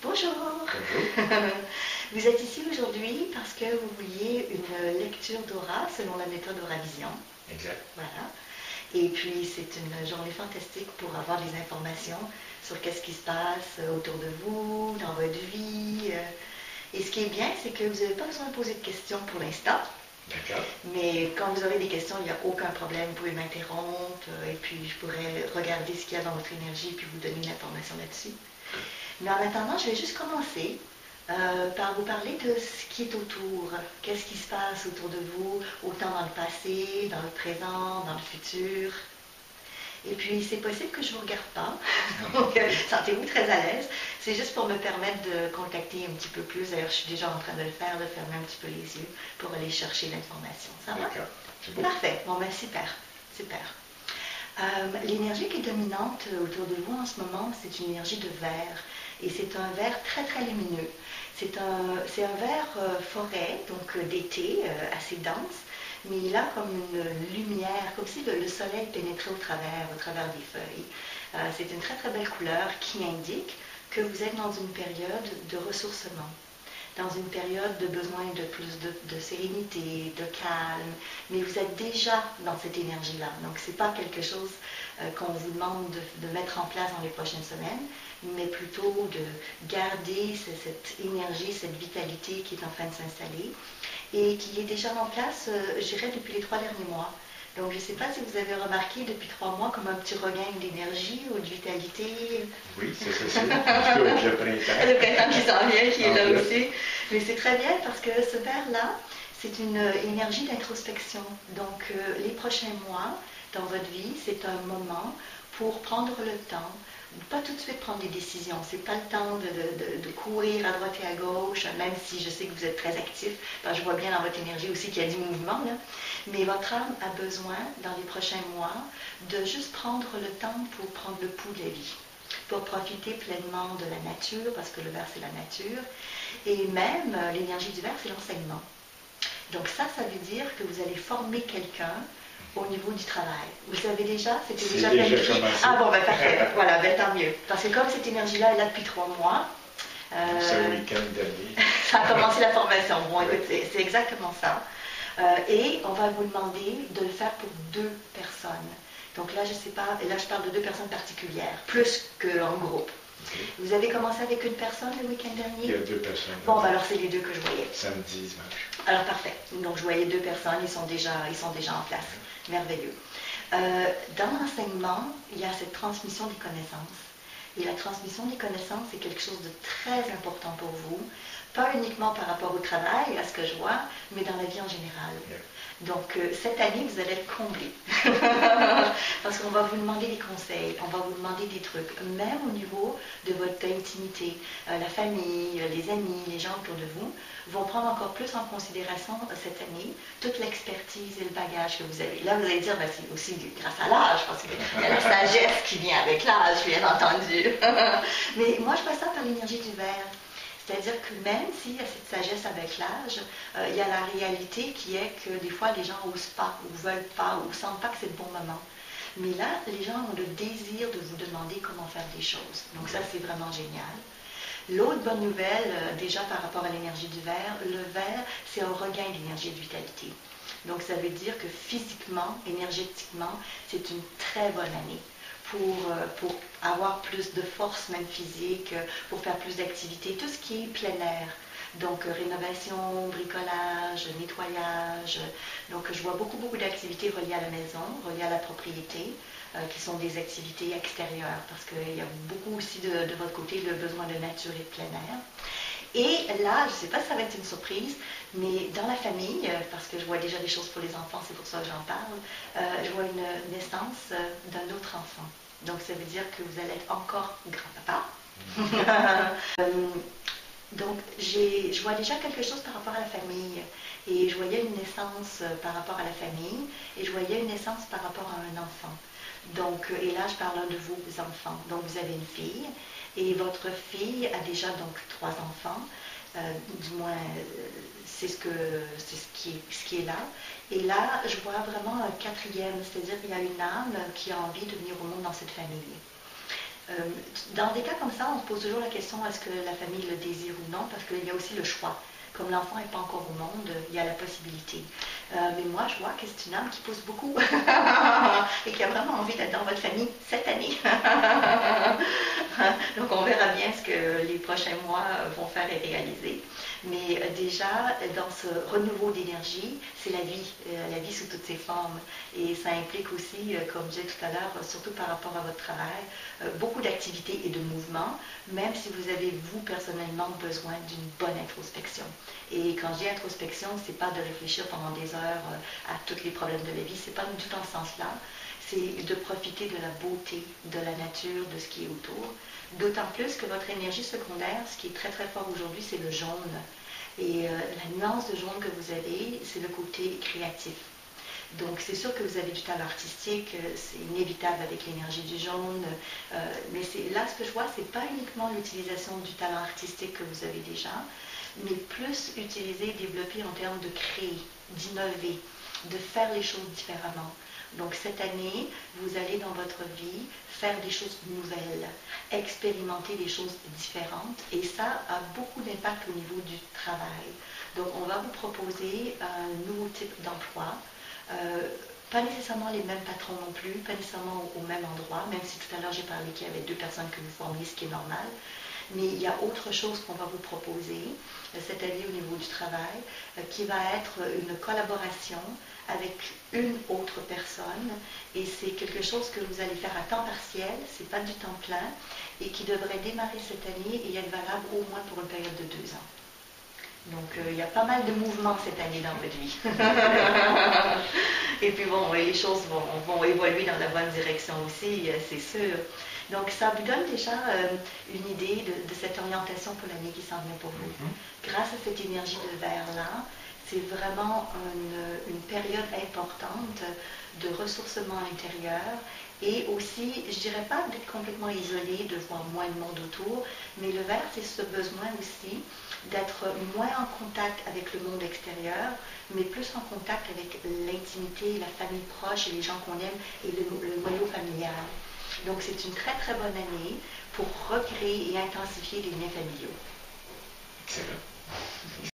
Bonjour. Bonjour. Vous êtes ici aujourd'hui parce que vous vouliez une lecture d'aura selon la méthode Auravision. Exact. Voilà. Et puis c'est une journée fantastique pour avoir des informations sur qu'est-ce qui se passe autour de vous, dans votre vie. Et ce qui est bien, c'est que vous n'avez pas besoin de poser de questions pour l'instant. D'accord. Mais quand vous aurez des questions, il n'y a aucun problème, vous pouvez m'interrompre et puis je pourrais regarder ce qu'il y a dans votre énergie et puis vous donner une information là-dessus. Mais en attendant, je vais juste commencer par vous parler de ce qui est autour. Qu'est-ce qui se passe autour de vous, autant dans le passé, dans le présent, dans le futur. Et puis, c'est possible que je ne vous regarde pas, donc sentez-vous très à l'aise. C'est juste pour me permettre de contacter un petit peu plus. D'ailleurs, je suis déjà en train de le faire, de fermer un petit peu les yeux pour aller chercher l'information. Ça va? D'accord. C'est bon. Parfait. Bon, ben super, super. L'énergie qui est dominante autour de vous en ce moment, c'est une énergie de verre. Et c'est un verre très très lumineux. C'est un verre forêt, donc d'été, assez dense, mais il a comme une lumière, comme si le soleil pénétrait au travers des feuilles. C'est une très très belle couleur qui indique que vous êtes dans une période de ressourcement, dans une période de besoin de plus de sérénité, de calme, mais vous êtes déjà dans cette énergie-là. Donc ce n'est pas quelque chose qu'on vous demande de mettre en place dans les prochaines semaines, mais plutôt de garder cette énergie, cette vitalité qui est en train de s'installer et qui est déjà en place, je dirais, depuis les 3 derniers mois. Donc je ne sais pas si vous avez remarqué depuis 3 mois comme un petit regain d'énergie ou de vitalité. Oui, c'est ça. Surtout avec le printemps. Le printemps qui s'en vient, qui est là aussi. Mais c'est très bien parce que ce verre-là, c'est une énergie d'introspection. Donc les prochains mois dans votre vie, c'est un moment pour prendre le temps, pas tout de suite prendre des décisions. C'est pas le temps de courir à droite et à gauche, même si je sais que vous êtes très actif. Je vois bien dans votre énergie aussi qu'il y a du mouvement, là. Mais votre âme a besoin, dans les prochains mois, de juste prendre le temps pour prendre le pouls de la vie, pour profiter pleinement de la nature, parce que le verre, c'est la nature. Et même, l'énergie du verre, c'est l'enseignement. Donc ça veut dire que vous allez former quelqu'un au niveau du travail. Vous le savez déjà? C'était déjà planifié? Ah bon, ben parfait. Voilà, ben tant mieux. Parce que comme cette énergie-là est là depuis 3 mois, C'est le week-end dernier. ça a commencé la formation. Bon, écoute, c'est exactement ça. Et on va vous demander de le faire pour 2 personnes. Donc là, je ne sais pas, et là je parle de 2 personnes particulières, plus qu'en groupe. Okay. Vous avez commencé avec une personne le week-end dernier? Il y a 2 personnes. Bon, ben alors c'est les 2 que je voyais. Samedi, dimanche. Alors parfait. Donc je voyais 2 personnes, ils sont déjà en place. Merveilleux. Dans l'enseignement, il y a cette transmission des connaissances. Et la transmission des connaissances, c'est quelque chose de très important pour vous, pas uniquement par rapport au travail, à ce que je vois, mais dans la vie en général. Yeah. Donc, cette année, vous allez être comblés. Parce qu'on va vous demander des conseils, on va vous demander des trucs, même au niveau de votre intimité. La famille, les amis, les gens autour de vous vont prendre encore plus en considération cette année toute l'expertise et le bagage que vous avez. Là, vous allez dire, ben, c'est aussi grâce à l'âge, parce qu'il y a la sagesse qui vient avec l'âge, bien entendu. Mais moi, je passe ça par l'énergie du verre. C'est-à-dire que même s'il y a cette sagesse avec l'âge, il y a la réalité qui est que des fois les gens n'osent pas, ou veulent pas, ou sentent pas que c'est le bon moment. Mais là, les gens ont le désir de vous demander comment faire des choses. Donc ça, c'est vraiment génial. L'autre bonne nouvelle, déjà par rapport à l'énergie du verre, le verre, c'est un regain d'énergie et de vitalité. Donc ça veut dire que physiquement, énergétiquement, c'est une très bonne année. Pour avoir plus de force même physique, pour faire plus d'activités, tout ce qui est plein air. Donc rénovation, bricolage, nettoyage. Donc je vois beaucoup d'activités reliées à la maison, reliées à la propriété, qui sont des activités extérieures, parce qu'il y a beaucoup aussi de votre côté le besoin de nature et de plein air. Et là, je ne sais pas si ça va être une surprise, mais dans la famille, parce que je vois déjà des choses pour les enfants, c'est pour ça que j'en parle, je vois une naissance d'un autre enfant. Donc ça veut dire que vous allez être encore grand-papa. Donc je vois déjà quelque chose par rapport à la famille. Et je voyais une naissance par rapport à la famille, et je voyais une naissance par rapport à un enfant. Donc, et là, je parle d'un de vos enfants. Donc, vous avez une fille, et votre fille a déjà donc 3 enfants. Du moins, c'est ce qui est là. Et là, je vois vraiment un 4e, c'est-à-dire qu'il y a une âme qui a envie de venir au monde dans cette famille. Dans des cas comme ça, on se pose toujours la question, est-ce que la famille le désire ou non, parce qu'il y a aussi le choix. Comme l'enfant n'est pas encore au monde, il y a la possibilité. Mais moi, je vois que c'est une âme qui pousse beaucoup et qui a vraiment envie d'être dans votre famille cette année. Donc, on verra bien ce que les prochains mois vont faire et réaliser. Mais déjà, dans ce renouveau d'énergie, c'est la vie sous toutes ses formes. Et ça implique aussi, comme je disais tout à l'heure, surtout par rapport à votre travail, beaucoup d'activités et de mouvements, même si vous avez, vous, personnellement, besoin d'une bonne introspection. Et quand je dis introspection, c'est pas de réfléchir pendant des heures à tous les problèmes de la vie, c'est pas du tout dans ce sens-là. C'est de profiter de la beauté, de la nature, de ce qui est autour. D'autant plus que votre énergie secondaire, ce qui est très très fort aujourd'hui, c'est le jaune. Et la nuance de jaune que vous avez, c'est le côté créatif. Donc c'est sûr que vous avez du talent artistique, c'est inévitable avec l'énergie du jaune, mais là ce que je vois, c'est pas uniquement l'utilisation du talent artistique que vous avez déjà, mais plus utiliser, développer en termes de créer, d'innover, de faire les choses différemment. Donc cette année, vous allez dans votre vie faire des choses nouvelles, expérimenter des choses différentes, et ça a beaucoup d'impact au niveau du travail. Donc on va vous proposer un nouveau type d'emploi, pas nécessairement les mêmes patrons non plus, pas nécessairement au même endroit, même si tout à l'heure j'ai parlé qu'il y avait 2 personnes que vous formiez, ce qui est normal. Mais il y a autre chose qu'on va vous proposer cette année au niveau du travail, qui va être une collaboration avec une autre personne, et c'est quelque chose que vous allez faire à temps partiel, c'est pas du temps plein, et qui devrait démarrer cette année et être valable au moins pour une période de 2 ans. Donc il y a pas mal de mouvements cette année dans votre vie. Et puis bon, les choses vont évoluer dans la bonne direction aussi, c'est sûr. Donc ça vous donne déjà une idée de cette orientation pour l'année qui s'en vient pour vous. Grâce à cette énergie de verre-là, c'est vraiment une période importante de ressourcement intérieur, et aussi, je dirais pas d'être complètement isolé, de voir moins de monde autour, mais le verre, c'est ce besoin aussi d'être moins en contact avec le monde extérieur, mais plus en contact avec l'intimité, la famille proche et les gens qu'on aime et le noyau familial. Donc c'est une très très bonne année pour recréer et intensifier les liens familiaux. Excellent.